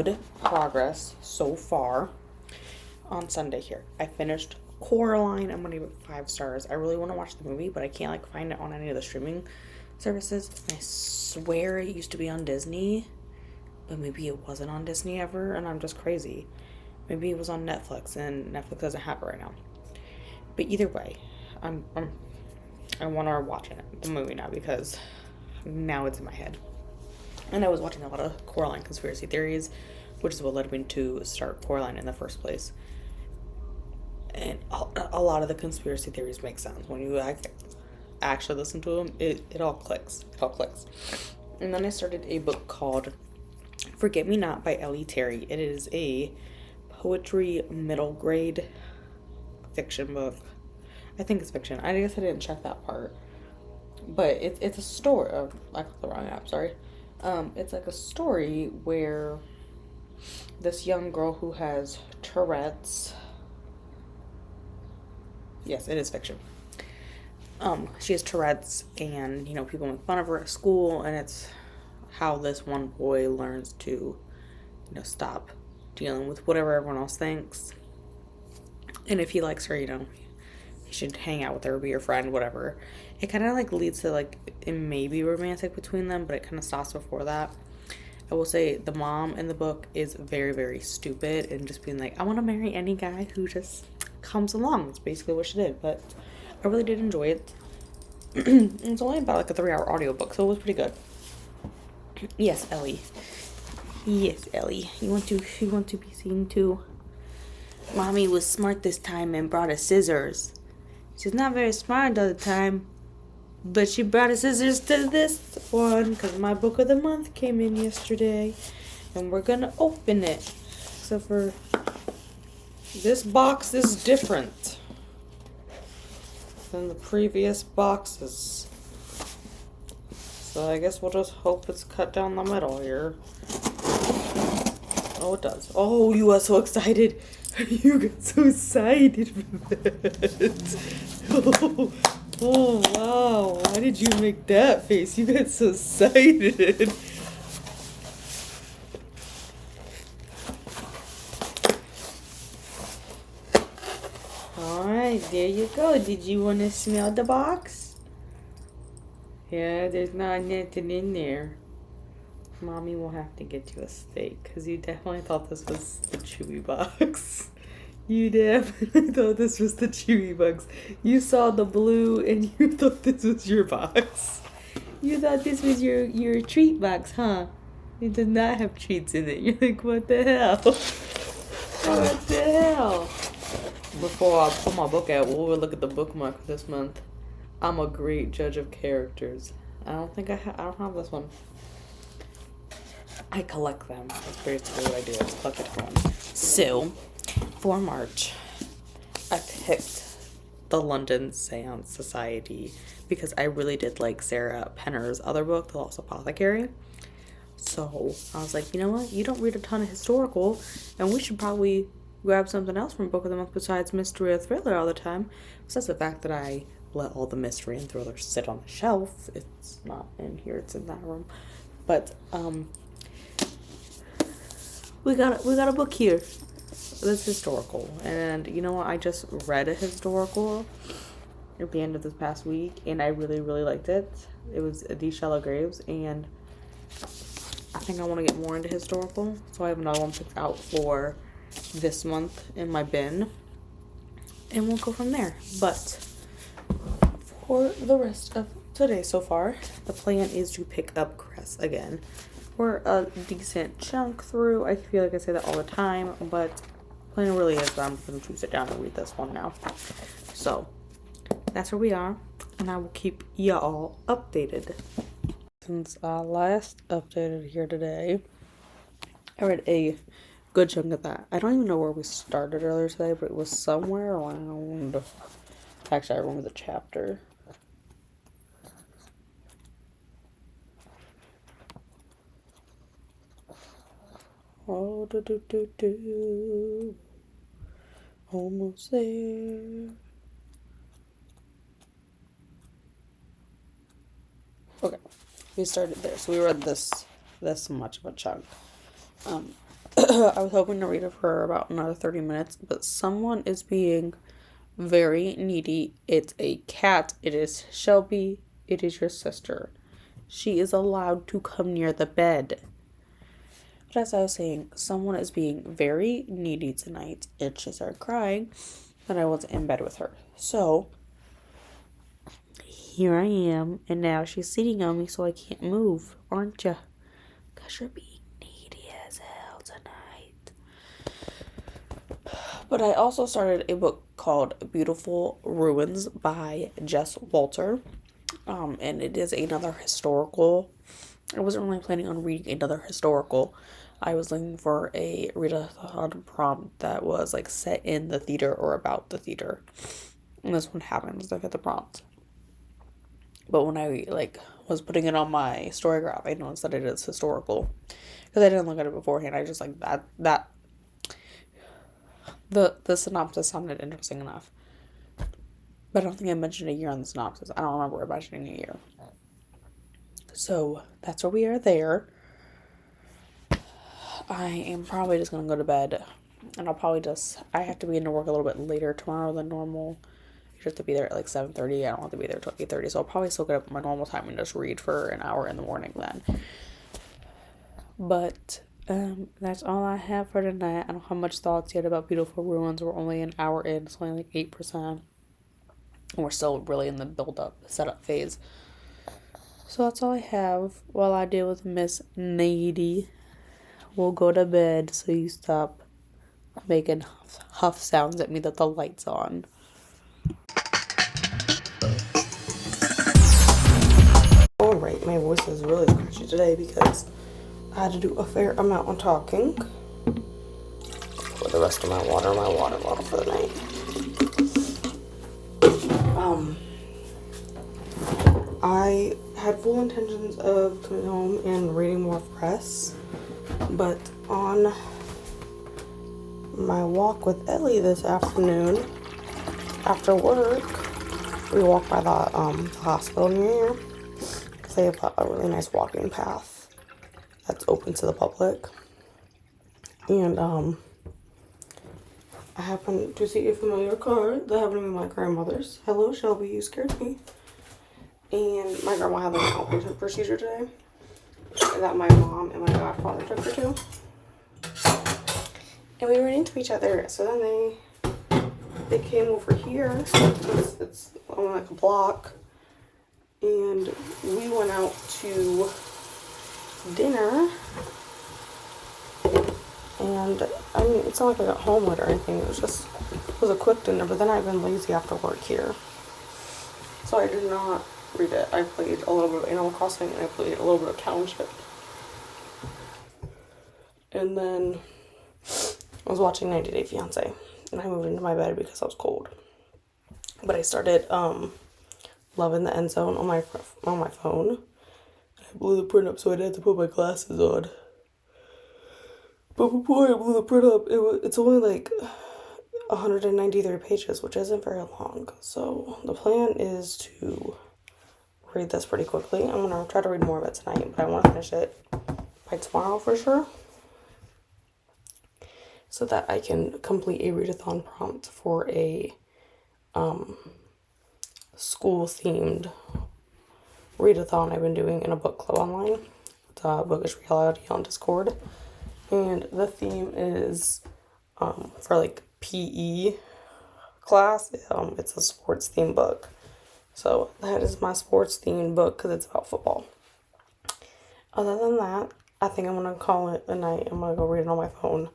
good progress so far on Sunday here. I finished Coraline. I'm gonna give it 5 stars. I really want to watch the movie, but I can't like find it on any of the streaming services. I swear it used to be on Disney, but maybe it wasn't on Disney ever, and I'm just crazy. Maybe it was on Netflix, and Netflix doesn't have it right now. But either way, I want to watch the movie now because now it's in my head. And I was watching a lot of Coraline conspiracy theories, which is what led me to start Coraline in the first place. And a lot of the conspiracy theories make sense when you actually listen to them. It all clicks. It all clicks. And then I started a book called Forget Me Not by Ellie Terry. It is a poetry middle grade fiction book. I think it's fiction. I guess I didn't check that part. But it's a story. Oh, I clicked the wrong app, sorry. It's like a story where this young girl who has Tourette's. Yes, it is fiction. She has Tourette's, and people make fun of her at school, and it's how this one boy learns to, stop dealing with whatever everyone else thinks. And if he likes her, he should hang out with her, be her friend, whatever. It kind of like leads to like it may be romantic between them, but it kind of stops before that. I will say the mom in the book is very, very stupid and just being like, I want to marry any guy who just comes along. That's basically what she did, but I really did enjoy it. It's only about like a 3-hour audiobook, so it was pretty good. Yes, Ellie. Yes, Ellie. You want to be seen too? Mommy was smart this time and brought us scissors. She's not very smart all the time, but she brought us scissors to this one because my book of the month came in yesterday, and we're gonna open it. Except for this box is different than the previous boxes, so I guess we'll just hope it's cut down the middle here. Oh, it does. Oh, you are so excited. You got so excited for that. Oh, wow. Why did you make that face? You got so excited. Alright, there you go. Did you want to smell the box? Yeah, there's not nothing in there. Mommy will have to get you a steak because you definitely thought this was the Chewy box. You definitely thought this was the Chewy box. You saw the blue and you thought this was your box. You thought this was your treat box, huh? It does not have treats in it. You're like, what the hell? What the hell? Before I pull my book out, we'll look at the bookmark this month. I'm a great judge of characters. I don't have this one. I collect them. That's basically what I do. I just collect everyone. So, for March, I picked the London Seance Society because I really did like Sarah Penner's other book, The Lost Apothecary. So, I was like, you know what? You don't read a ton of historical, and we should probably grab something else from Book of the Month besides mystery or thriller all the time. Besides the fact that I let all the mystery and thriller sit on the shelf. It's not in here. It's in that room. But, we got a book here that's historical, and you know what, I just read a historical at the end of this past week, and I really, really liked it. It was These Shallow Graves, and I think I want to get more into historical, so I have another one picked out for this month in my bin, and we'll go from there. But for the rest of today so far, the plan is to pick up Cress again. We're a decent chunk through. I feel like I say that all the time, but the plan really is that I'm going to sit down and read this one now. So, that's where we are, and I will keep y'all updated. Since I last updated here today, I read a good chunk of that. I don't even know where we started earlier today, but it was somewhere around... Actually, I remember the chapter. Oh, almost there. Okay, we started there. So we read this much of a chunk. I was hoping to read it for about another 30 minutes, but someone is being very needy. It's a cat. It is Shelby. It is your sister. She is allowed to come near the bed. But as I was saying, someone is being very needy tonight, and she started crying that I wasn't in bed with her. So, here I am, and now she's sitting on me so I can't move, aren't ya? Because you're being needy as hell tonight. But I also started a book called Beautiful Ruins by Jess Walter. And it is another historical. I wasn't really planning on reading another historical. I was looking for a read-a-thon prompt that was like set in the theater or about the theater. And this one happens to fit the prompt. But when I was putting it on my Storygraph, I noticed that it is historical. Because I didn't look at it beforehand. I just that the synopsis sounded interesting enough. But I don't think I mentioned a year on the synopsis. I don't remember mentioning a year. So that's where we are there. I am probably just going to go to bed. And I have to be into work a little bit later tomorrow than normal. I have to be there at 7:30. I don't have to be there till 8:30. So I'll probably still get up at my normal time and just read for an hour in the morning then. But that's all I have for tonight. I don't have much thoughts yet about Beautiful Ruins. We're only an hour in. It's only 8%. And we're still really in the build-up, setup phase. So that's all I have while I deal with Miss Needy. We'll go to bed so you stop making huff sounds at me that the light's on. Alright, my voice is really scratchy today because I had to do a fair amount of talking. For the rest of my water bottle for the night. I had full intentions of coming home and reading more press, but on my walk with Ellie this afternoon, after work, we walked by the hospital near here, because they have a really nice walking path that's open to the public, and I happened to see a familiar car that happened to be my grandmother's. Hello, Shelby, you scared me. And my grandma had an outpatient procedure today that my mom and my godfather took her to. And we ran into each other. So then they came over here. It's only a block. And we went out to dinner. And I mean, it's not like I got home late or anything. It was a quick dinner. But then I've been lazy after work here. So I did not read it. I played a little bit of Animal Crossing and I played a little bit of Township. And then I was watching 90 Day Fiancé and I moved into my bed because I was cold. But I started Loving the End Zone on my phone. I blew the print up so I didn't have to put my glasses on. But before I blew the print up, it's only 193 pages, which isn't very long. So the plan is to read this pretty quickly. I'm gonna try to read more of it tonight, but I want to finish it by tomorrow for sure, so that I can complete a readathon prompt for a school themed readathon I've been doing in a book club online. It's Bookish Reality on Discord, and the theme is for PE class. It's a sports themed book. So that is my sports themed book because it's about football. Other than that, I think I'm going to call it a night. I'm going to go read it on my phone.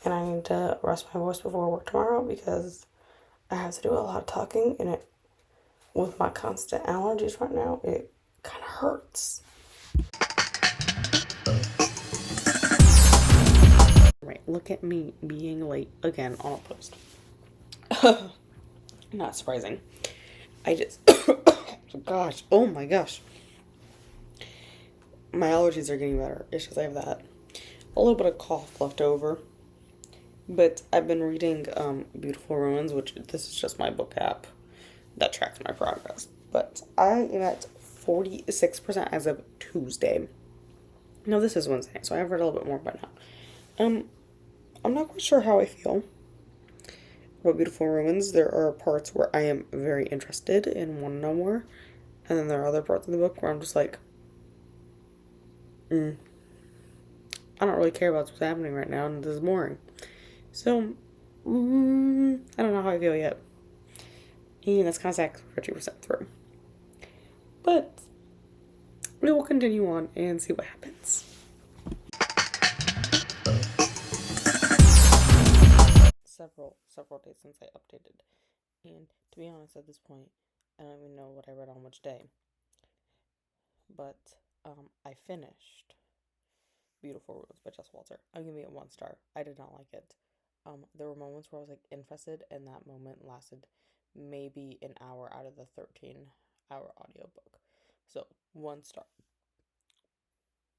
And I need to rest my voice before work tomorrow because I have to do a lot of talking. And with my constant allergies right now, it kind of hurts. Right, look at me being late again on a post. Not surprising. Oh my gosh. My allergies are getting better. It's just I have that. A little bit of cough left over. But I've been reading Beautiful Ruins, which this is just my book app that tracks my progress. But I am at 46% as of Tuesday. No, this is Wednesday, so I've read a little bit more by now. Um, I'm not quite sure how I feel about Beautiful Ruins. There are parts where I am very interested and want to know more, and then there are other parts of the book where I'm just like, I don't really care about what's happening right now, and this is boring. So, I don't know how I feel yet. And that's kind of sad 50% through. But we will continue on and see what happens. Several days since I updated. And to be honest, at this point, I don't even know what I read on which day. But I finished Beautiful Ruins by Jess Walter. I'm giving it 1 star. I did not like it. There were moments where I was like interested, and that moment lasted maybe an hour out of the 13-hour audiobook. So 1 star.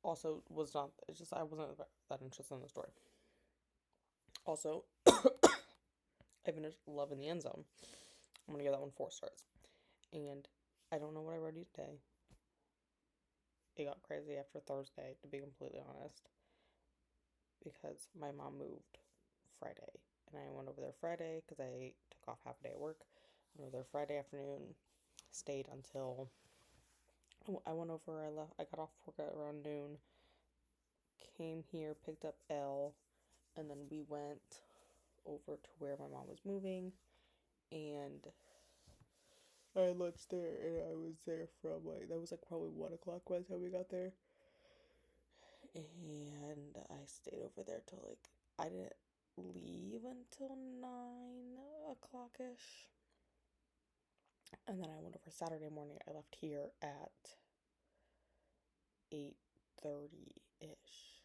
Also, was not. It's just I wasn't that interested in the story. Also, I finished Love in the End Zone. I'm gonna give that one 4 stars. And I don't know what I read today. It got crazy after Thursday, to be completely honest, because my mom moved Friday, and I went over there Friday because I took off half a day at work. I went over there Friday afternoon, stayed until I went over. I left. I got off work at around noon. Came here, picked up Elle, and then we went over to where my mom was moving, and I had lunch there, and I was there from like that was like probably 1 o'clock by the time we got there, and I stayed over there till like I didn't leave until 9 o'clock ish, and then I went over Saturday morning. I left here at 8:30 ish,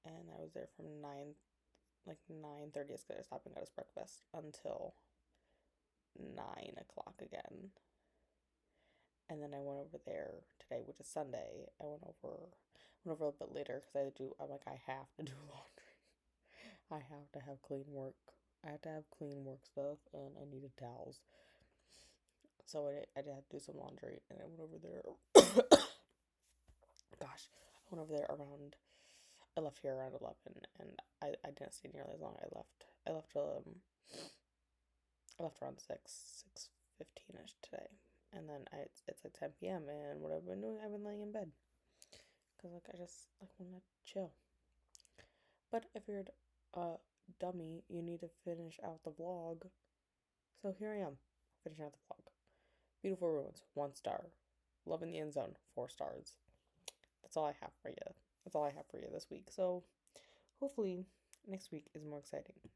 and I was there from 9:30. I stopped and got us breakfast until 9 o'clock again. And then I went over there today, which is Sunday. I went over a bit later because I'm like, I have to do laundry. I have to have clean work. I have to have clean work stuff, and I needed towels. So I did have to do some laundry, and I went over there. Gosh, I went over there around. I left here around 11, and I didn't stay nearly as long. I left around 6:15ish today, and then it's like 10 p.m. and what I've been doing, I've been laying in bed because like I just like want to chill. But I figured, dummy, you need to finish out the vlog. So here I am, finishing out the vlog. Beautiful Ruins, 1 star. Love in the End Zone, 4 stars. That's all I have for you. That's all I have for you this week. So hopefully next week is more exciting.